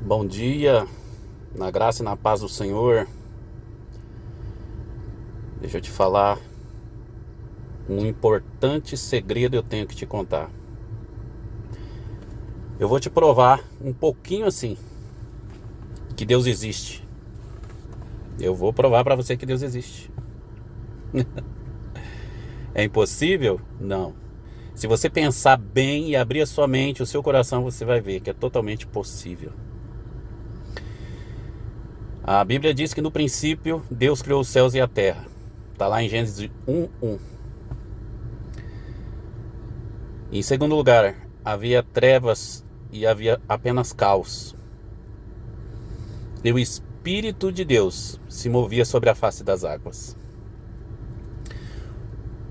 Bom dia, na graça e na paz do Senhor. Deixa eu te falar, um importante segredo eu tenho que te contar. Eu vou te provar um pouquinho assim que Deus existe. Eu vou provar para você que Deus existe. É impossível? Não. Se você pensar bem e abrir a sua mente, o seu coração, você vai ver que é totalmente possível. A Bíblia diz que no princípio Deus criou os céus e a terra. Está lá em Gênesis 1:1. Em segundo lugar, havia trevas e havia apenas caos. E o Espírito de Deus se movia sobre a face das águas.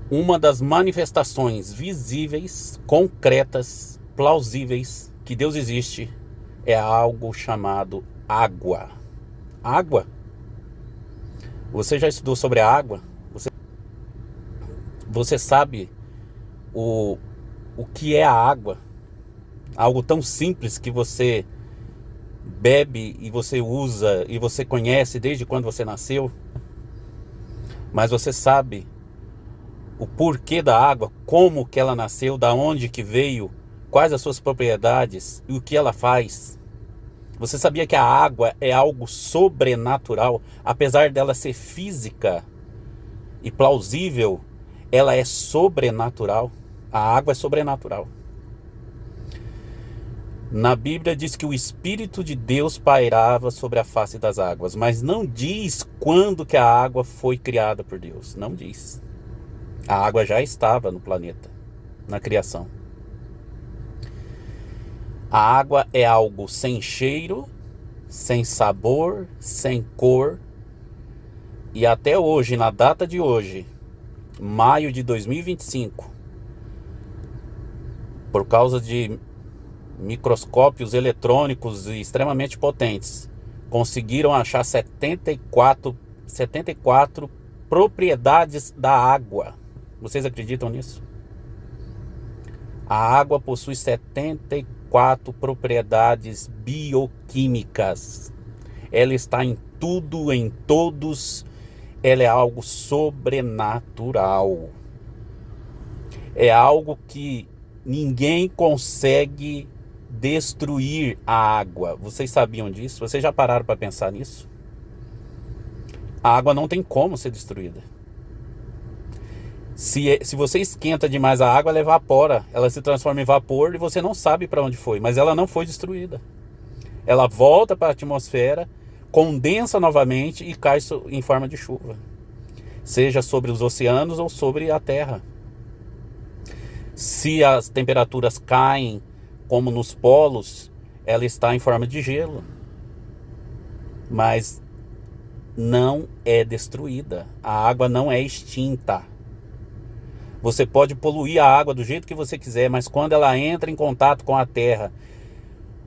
Uma das manifestações visíveis, concretas, plausíveis que Deus existe é algo chamado água. Água? Você já estudou sobre a água? Você sabe o que é a água? Algo tão simples que você bebe e você usa e você conhece desde quando você nasceu. Mas você sabe o porquê da água, como que ela nasceu, da onde que veio, quais as suas propriedades e o que ela faz. Você sabia que a água é algo sobrenatural? Apesar dela ser física e plausível, ela é sobrenatural. A água é sobrenatural. Na Bíblia diz que o Espírito de Deus pairava sobre a face das águas, mas não diz quando que a água foi criada por Deus. Não diz. A água já estava no planeta, na criação. A água é algo sem cheiro, sem sabor, sem cor. E até hoje, na data de hoje, maio de 2025, por causa de microscópios eletrônicos extremamente potentes, conseguiram achar 74 propriedades da água. Vocês acreditam nisso? A água possui 74 propriedades bioquímicas. Ela está em tudo, em todos. Ela é algo sobrenatural. É algo que ninguém consegue destruir a água. Vocês sabiam disso? Vocês já pararam para pensar nisso? A água não tem como ser destruída. Se você esquenta demais a água, ela evapora. Ela se transforma em vapor e você não sabe para onde foi. Mas ela não foi destruída. Ela volta para a atmosfera, condensa novamente e cai em forma de chuva. Seja sobre os oceanos ou sobre a terra. Se as temperaturas caem, como nos polos, ela está em forma de gelo. Mas não é destruída. A água não é extinta. Você pode poluir a água do jeito que você quiser, mas quando ela entra em contato com a terra,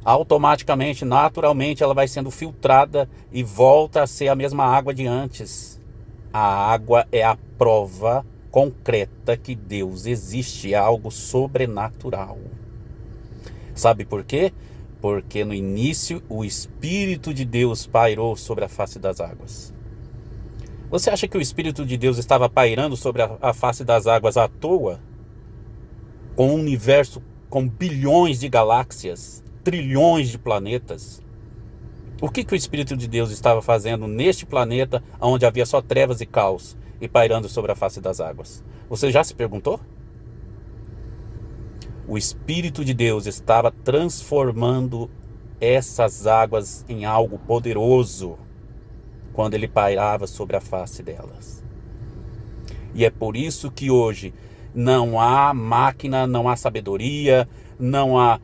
automaticamente, naturalmente, ela vai sendo filtrada e volta a ser a mesma água de antes. A água é a prova concreta que Deus existe, é algo sobrenatural. Sabe por quê? Porque no início o Espírito de Deus pairou sobre a face das águas. Você acha que o Espírito de Deus estava pairando sobre a face das águas à toa? Com um universo com bilhões de galáxias, trilhões de planetas. O que o Espírito de Deus estava fazendo neste planeta onde havia só trevas e caos e pairando sobre a face das águas? Você já se perguntou? O Espírito de Deus estava transformando essas águas em algo poderoso quando ele pairava sobre a face delas. E é por isso que hoje não há máquina, não há sabedoria, não há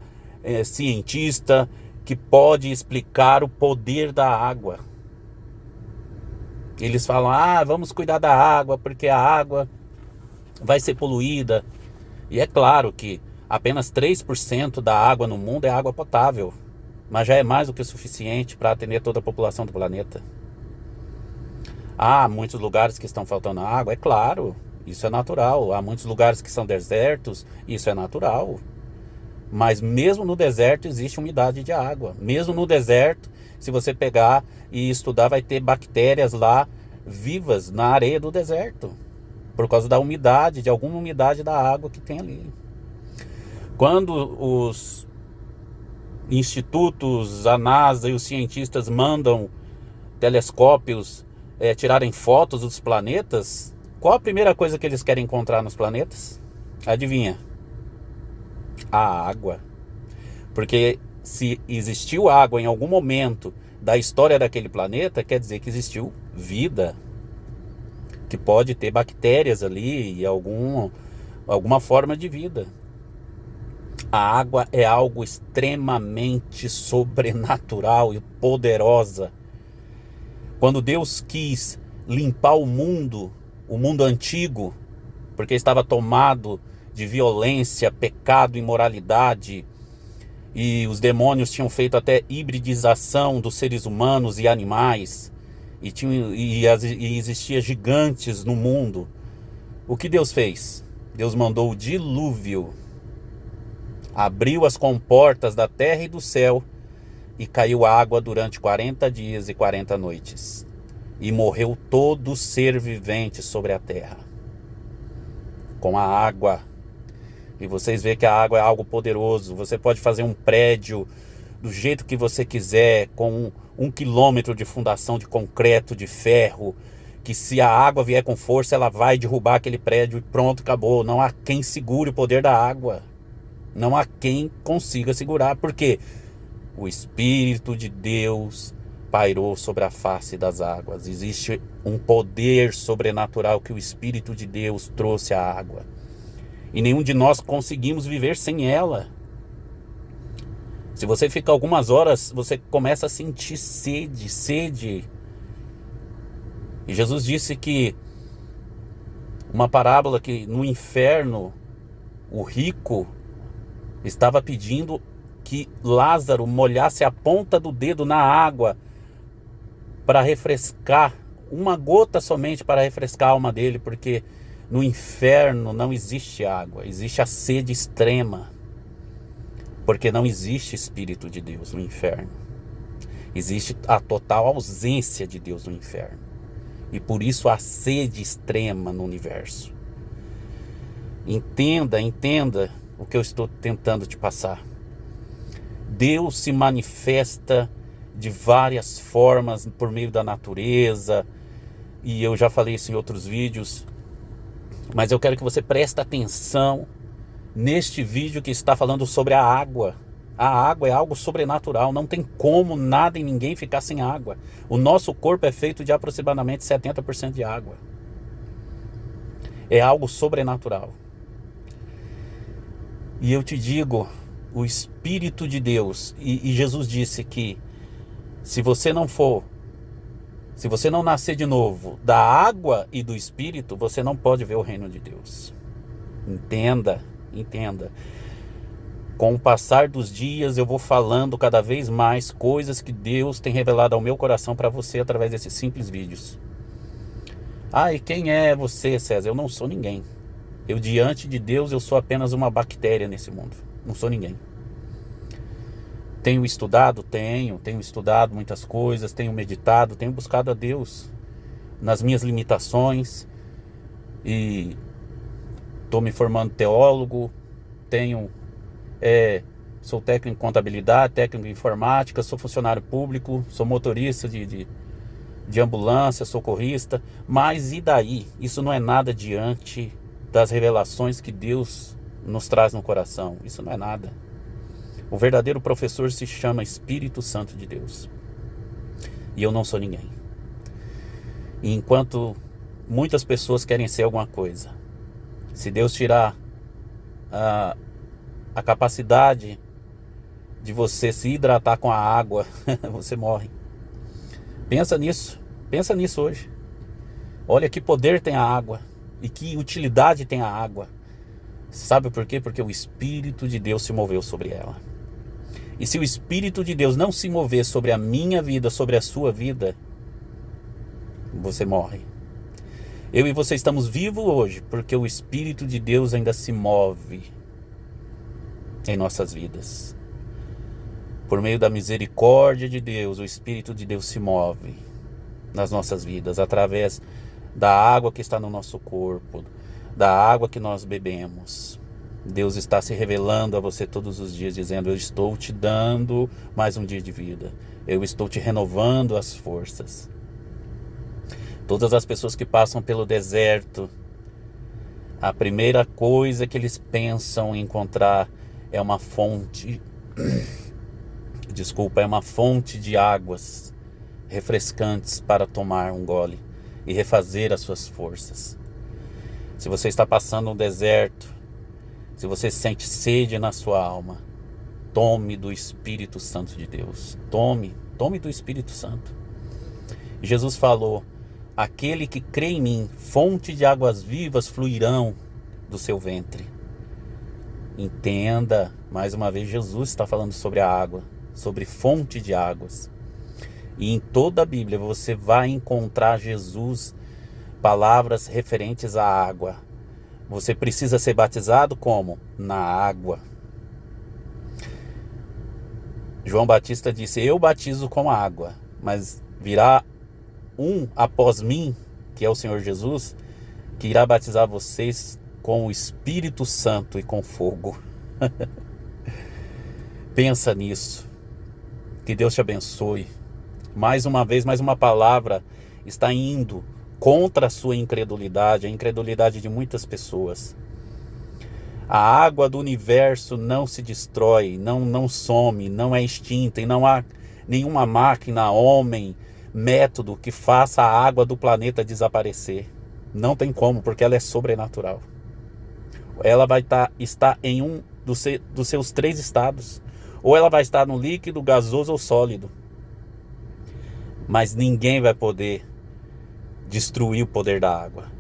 cientista que pode explicar o poder da água. Eles falam, vamos cuidar da água porque a água vai ser poluída. E é claro que apenas 3% da água no mundo é água potável, mas já é mais do que o suficiente para atender toda a população do planeta. Há muitos lugares que estão faltando água, é claro, isso é natural. Há muitos lugares que são desertos, isso é natural. Mas mesmo no deserto existe umidade de água. Mesmo no deserto, se você pegar e estudar, vai ter bactérias lá vivas na areia do deserto, por causa da umidade, de alguma umidade da água que tem ali. Quando os institutos, a NASA e os cientistas mandam telescópios tirarem fotos dos planetas, qual a primeira coisa que eles querem encontrar nos planetas? Adivinha? A água. Porque se existiu água em algum momento da história daquele planeta, quer dizer que existiu vida, que pode ter bactérias ali e alguma forma de vida. A água é algo extremamente sobrenatural e poderosa. Quando Deus quis limpar o mundo antigo, porque estava tomado de violência, pecado, imoralidade, e os demônios tinham feito até hibridização dos seres humanos e animais, e existia gigantes no mundo. O que Deus fez? Deus mandou o dilúvio, abriu as comportas da terra e do céu, e caiu água durante 40 dias e 40 noites. E morreu todo ser vivente sobre a terra. Com a água. E vocês veem que a água é algo poderoso. Você pode fazer um prédio do jeito que você quiser, com 1 quilômetro de fundação de concreto, de ferro, que se a água vier com força, ela vai derrubar aquele prédio e pronto, acabou. Não há quem segure o poder da água. Não há quem consiga segurar. Por quê? O Espírito de Deus pairou sobre a face das águas. Existe um poder sobrenatural que o Espírito de Deus trouxe à água. E nenhum de nós conseguimos viver sem ela. Se você ficar algumas horas, você começa a sentir sede. E Jesus disse que uma parábola que no inferno o rico estava pedindo que Lázaro molhasse a ponta do dedo na água para refrescar, uma gota somente para refrescar a alma dele, porque no inferno não existe água, existe a sede extrema, porque não existe Espírito de Deus no inferno, existe a total ausência de Deus no inferno, e por isso a sede extrema no universo. Entenda o que eu estou tentando te passar. Deus se manifesta de várias formas por meio da natureza, e eu já falei isso em outros vídeos, mas eu quero que você preste atenção neste vídeo que está falando sobre a água. A água é algo sobrenatural, não tem como nada e ninguém ficar sem água. O nosso corpo é feito de aproximadamente 70% de água. É algo sobrenatural. E eu te digo, o Espírito de Deus, e Jesus disse que se você não nascer de novo da água e do Espírito, você não pode ver o reino de Deus. Entenda. Com o passar dos dias eu vou falando cada vez mais coisas que Deus tem revelado ao meu coração para você através desses simples vídeos. E quem é você, César? Eu não sou ninguém. Eu, diante de Deus, eu sou apenas uma bactéria nesse mundo. Não sou ninguém. Tenho estudado? Tenho estudado muitas coisas, tenho meditado, tenho buscado a Deus nas minhas limitações, e estou me formando teólogo, sou técnico em contabilidade, técnico em informática, sou funcionário público, sou motorista de ambulância, socorrista, mas e daí? Isso não é nada diante das revelações que Deus nos traz no coração. Isso não é nada. O verdadeiro professor se chama Espírito Santo de Deus. E eu não sou ninguém. E enquanto muitas pessoas querem ser alguma coisa, se Deus tirar a capacidade de você se hidratar com a água, você morre. Pensa nisso hoje. Olha que poder tem a água e que utilidade tem a água. Sabe por quê? Porque o Espírito de Deus se moveu sobre ela. E se o Espírito de Deus não se mover sobre a minha vida, sobre a sua vida, você morre. Eu e você estamos vivos hoje porque o Espírito de Deus ainda se move. em nossas vidas. Por meio da misericórdia de Deus, o Espírito de Deus se move nas nossas vidas, através da água que está no nosso corpo, da água que nós bebemos. Deus está se revelando a você todos os dias, dizendo: eu estou te dando mais um dia de vida. Eu estou te renovando as forças. Todas as pessoas que passam pelo deserto, a primeira coisa que eles pensam em encontrar é uma fonte, é uma fonte de águas refrescantes para tomar um gole e refazer as suas forças. Se você está passando um deserto, se você sente sede na sua alma, tome do Espírito Santo de Deus. Tome do Espírito Santo. Jesus falou: aquele que crê em mim, fonte de águas vivas fluirão do seu ventre. Entenda, mais uma vez, Jesus está falando sobre a água, sobre fonte de águas. E em toda a Bíblia você vai encontrar Jesus, palavras referentes à água. Você precisa ser batizado como? Na água. João Batista disse: eu batizo com água, mas virá um após mim, que é o Senhor Jesus, que irá batizar vocês com o Espírito Santo e com fogo. Pensa nisso. Que Deus te abençoe. Mais uma vez, mais uma palavra está indo contra a sua incredulidade, a incredulidade de muitas pessoas. A água do universo não se destrói, não some, não é extinta, e não há nenhuma máquina, homem, método que faça a água do planeta desaparecer. Não tem como, porque ela é sobrenatural. Ela vai estar em um dos seus 3 estados. Ou ela vai estar no líquido, gasoso ou sólido. Mas ninguém vai poder destruir o poder da água.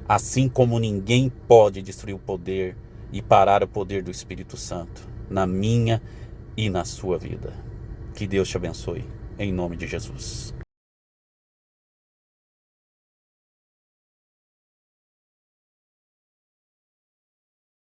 Assim como ninguém pode destruir o poder e parar o poder do Espírito Santo na minha e na sua vida. Que Deus te abençoe, em nome de Jesus.